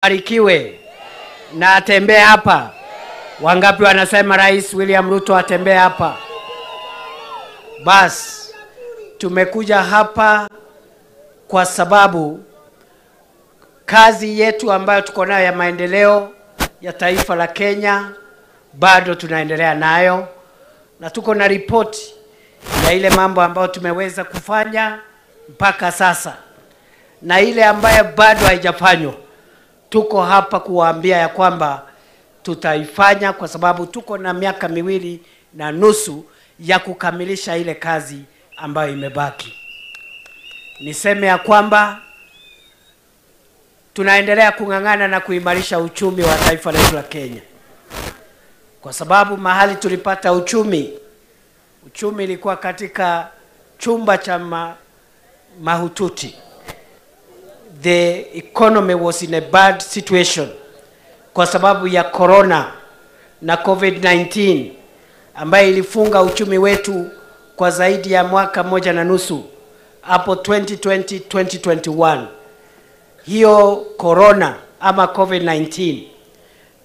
Barikiwe na atembee hapa. Wangapi wanasema Rais William Ruto atembee hapa? Bas, tumekuja hapa kwa sababu kazi yetu ambayo tuko nayo ya maendeleo ya taifa la Kenya bado tunaendelea nayo, na tuko na ripoti ya ile mambo ambayo tumeweza kufanya mpaka sasa na ile ambayo bado haijafanywa. Tuko hapa kuwaambia ya kwamba tutaifanya, kwa sababu tuko na miaka 2.5 ya kukamilisha ile kazi ambayo imebaki. Niseme ya kwamba tunaendelea kung'ang'ana na kuimarisha uchumi wa taifa letu la Kenya, kwa sababu mahali tulipata uchumi ilikuwa katika chumba cha mahututi. The economy was in a bad situation kwa sababu ya corona na COVID-19 ambayo ilifunga uchumi wetu kwa zaidi ya mwaka 1.5 hapo 2020-2021. Hiyo corona ama COVID-19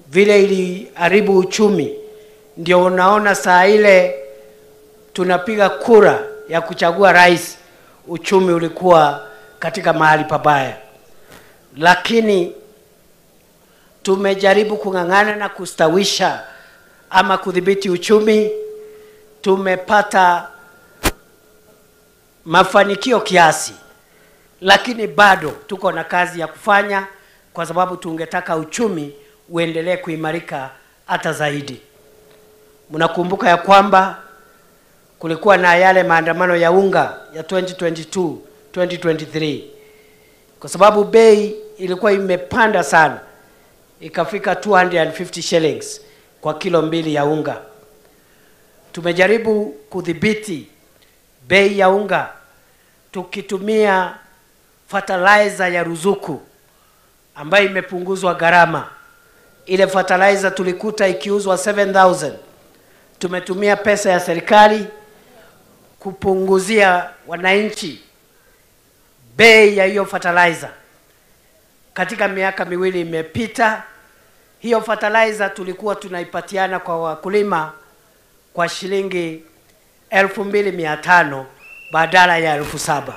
vile iliharibu uchumi, ndio unaona saa ile tunapiga kura ya kuchagua rais, uchumi ulikuwa katika mahali pabaya. Lakini tumejaribu kung'ang'ana na kustawisha ama kudhibiti uchumi. Tumepata mafanikio kiasi, lakini bado tuko na kazi ya kufanya, kwa sababu tungetaka uchumi uendelee kuimarika hata zaidi. Mnakumbuka ya kwamba kulikuwa na yale maandamano ya unga ya 2022-2023 kwa sababu bei ilikuwa imepanda sana, ikafika 250 shillings kwa kilo 2 ya unga. Tumejaribu kudhibiti bei ya unga tukitumia fertilizer ya ruzuku ambayo imepunguzwa gharama. Ile fertilizer tulikuta ikiuzwa 7,000. Tumetumia pesa ya serikali kupunguzia wananchi bei ya hiyo fertilizer. Katika miaka 2 imepita, hiyo fertilizer tulikuwa tunaipatiana kwa wakulima kwa shilingi 2,500 badala ya 7,000.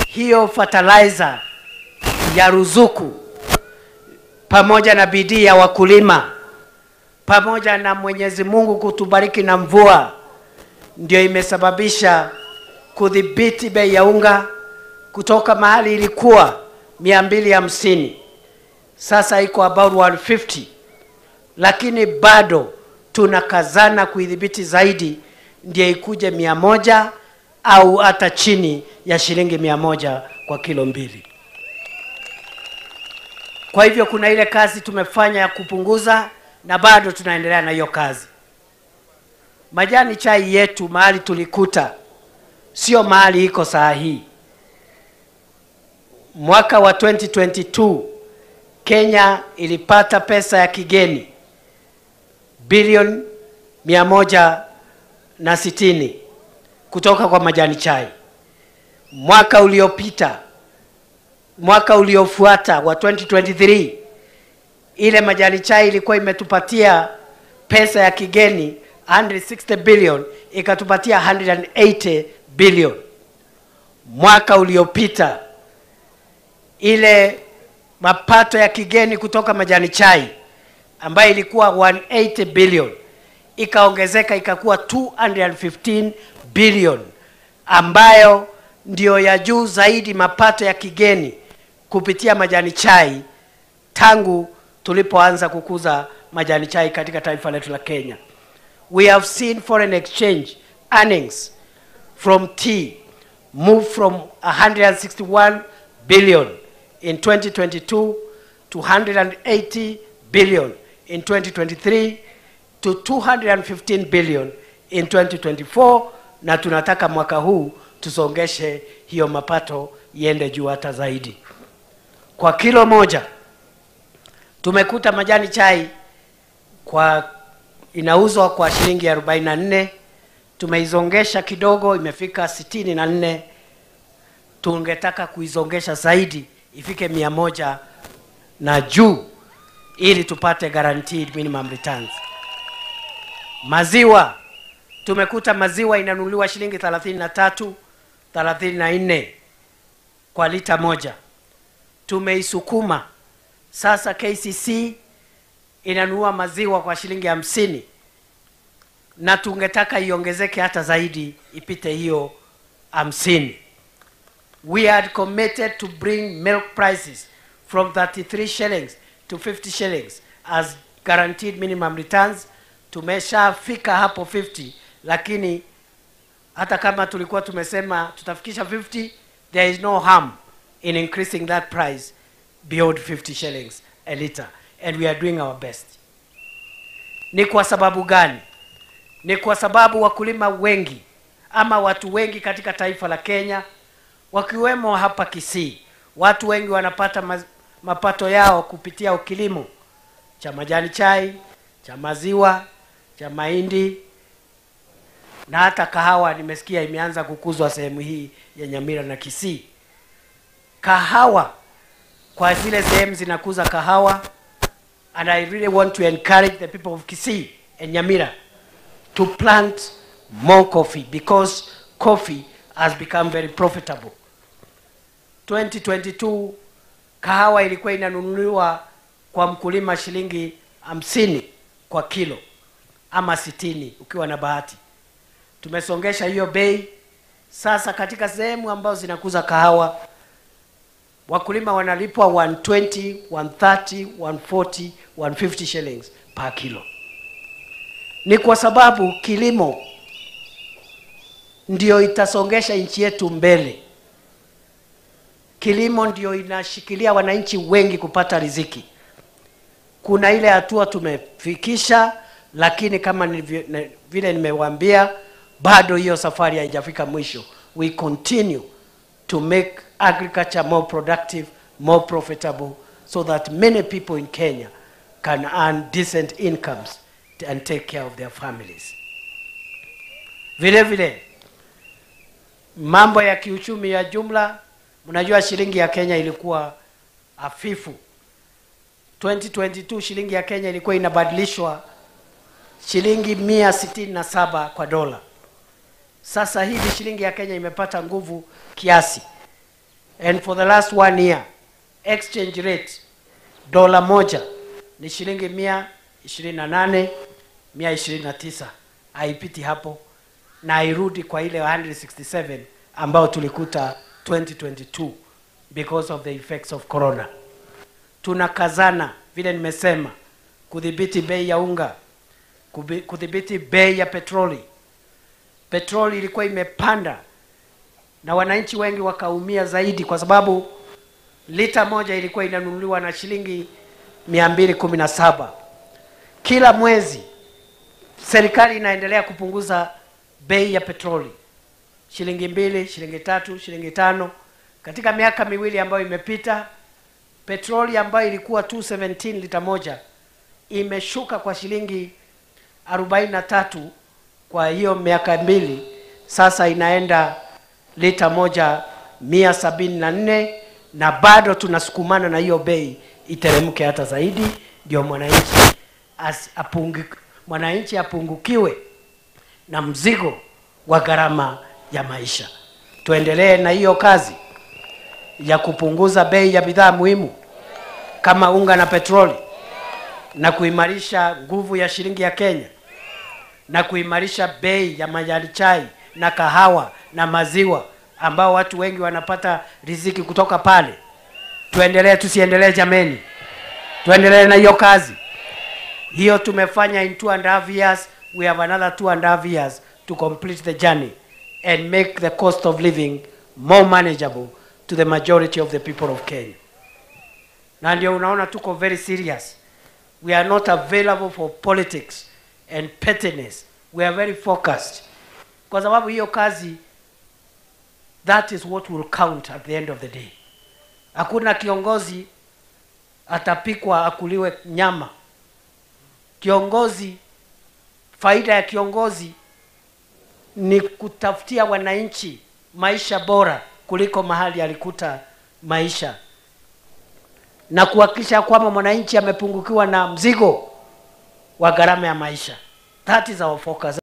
Hiyo fertilizer ya ruzuku, pamoja na bidii ya wakulima, pamoja na Mwenyezi Mungu kutubariki na mvua, ndio imesababisha kudhibiti bei ya unga kutoka mahali ilikuwa 250, sasa iko about 150. Lakini bado tunakazana kuidhibiti zaidi, ndio ikuje 100 au hata chini ya shilingi 100 kwa kilo 2. Kwa hivyo kuna ile kazi tumefanya ya kupunguza, na bado tunaendelea na hiyo kazi. Majani chai yetu mahali tulikuta sio mahali iko saa hii. Mwaka wa 2022 Kenya ilipata pesa ya kigeni bilioni 160 kutoka kwa majani chai. Mwaka uliofuata wa 2023 ile majani chai ilikuwa imetupatia pesa ya kigeni 160 billion, ikatupatia 180 billion. Mwaka uliopita ile mapato ya kigeni kutoka majani chai ambayo ilikuwa 180 billion ikaongezeka ikakuwa 215 billion, ambayo ndio ya juu zaidi mapato ya kigeni kupitia majani chai tangu tulipoanza kukuza majani chai katika taifa letu la Kenya. We have seen foreign exchange earnings from tea move from 161 billion in 2022 to 180 billion in 2023 to 215 billion in 2024, na tunataka mwaka huu tusongeshe hiyo mapato iende juu hata zaidi. Kwa kilo moja tumekuta majani chai inauzwa kwa shilingi 44. Tumeizongesha kidogo, imefika 64. Tungetaka kuizongesha zaidi ifike 100 na juu ili tupate guaranteed minimum returns. Maziwa, tumekuta maziwa inanunuliwa shilingi 33, 34 kwa lita moja. Tumeisukuma sasa, KCC inanunua maziwa kwa shilingi 50, na tungetaka iongezeke hata zaidi, ipite hiyo 50. We had committed to bring milk prices from 33 shillings to 50 shillings as guaranteed minimum returns. Tumeshafika hapo 50, lakini hata kama tulikuwa tumesema tutafikisha 50, there is no harm in increasing that price beyond 50 shillings a liter, and we are doing our best. Ni kwa sababu gani? Ni kwa sababu wakulima wengi ama watu wengi katika taifa la Kenya, wakiwemo hapa Kisii, watu wengi wanapata mapato yao kupitia kilimo cha majani chai, cha maziwa, cha mahindi na hata kahawa. Nimesikia imeanza kukuzwa sehemu hii ya Nyamira na Kisii. Kahawa, kwa zile sehemu zinakuza kahawa, and I really want to encourage the people of Kisii and Nyamira to plant more coffee, because coffee has become very profitable. 2022 kahawa ilikuwa inanunuliwa kwa mkulima shilingi 50 kwa kilo ama 60 ukiwa na bahati. Tumesongesha hiyo bei. Sasa katika sehemu ambazo zinakuza kahawa, wakulima wanalipwa 120, 130, 140, 150 shillings per kilo. Ni kwa sababu kilimo ndio itasongesha nchi yetu mbele. Kilimo ndio inashikilia wananchi wengi kupata riziki. Kuna ile hatua tumefikisha, lakini kama vile nimewaambia, bado hiyo safari haijafika mwisho. We continue to make agriculture more productive, more profitable, so that many people in Kenya can earn decent incomes and take care of their families. Vile vile, mambo ya kiuchumi ya jumla, mnajua shilingi ya Kenya ilikuwa hafifu. 2022 shilingi ya Kenya ilikuwa inabadilishwa shilingi 167 kwa dola. Sasa hivi shilingi ya Kenya imepata nguvu kiasi. And for the last 1 year, exchange rate dola moja ni shilingi 128, 129. Haipiti hapo na hairudi kwa ile 167 ambao tulikuta 2022 because of the effects of corona. Tunakazana vile nimesema kudhibiti bei ya unga, kudhibiti bei ya petroli. Petroli ilikuwa imepanda na wananchi wengi wakaumia zaidi, kwa sababu lita moja ilikuwa inanunuliwa na shilingi 217. Kila mwezi serikali inaendelea kupunguza bei ya petroli, shilingi 2, shilingi 3, shilingi 5. Katika miaka miwili ambayo imepita, petroli ambayo ilikuwa 217 lita moja imeshuka kwa shilingi 43 kwa hiyo miaka mbili. Sasa inaenda lita moja 174, na bado tunasukumana na hiyo bei iteremke hata zaidi, ndio mwananchi apungukiwe na mzigo wa gharama ya maisha. Tuendelee na hiyo kazi ya kupunguza bei ya bidhaa muhimu kama unga na petroli, na kuimarisha nguvu ya shilingi ya Kenya, na kuimarisha bei ya majani chai na kahawa na maziwa ambao watu wengi wanapata riziki kutoka pale. Tuendelee, tusiendelee jameni? Tuendelee na hiyo kazi. Hiyo tumefanya in 2.5 years. We have another 2.5 years to complete the journey and make the cost of living more manageable to the majority of the people of Kenya. Na ndio unaona tuko very serious. We are not available for politics and pettiness. We are very focused. Kwa sababu hiyo kazi, that is what will count at the end of the day. Hakuna kiongozi atapikwa akuliwe nyama. Kiongozi, faida ya kiongozi ni kutafutia wananchi maisha bora kuliko mahali alikuta maisha. na kuhakikisha kwamba mwananchi amepungukiwa na mzigo wa gharama ya maisha. That is our focus.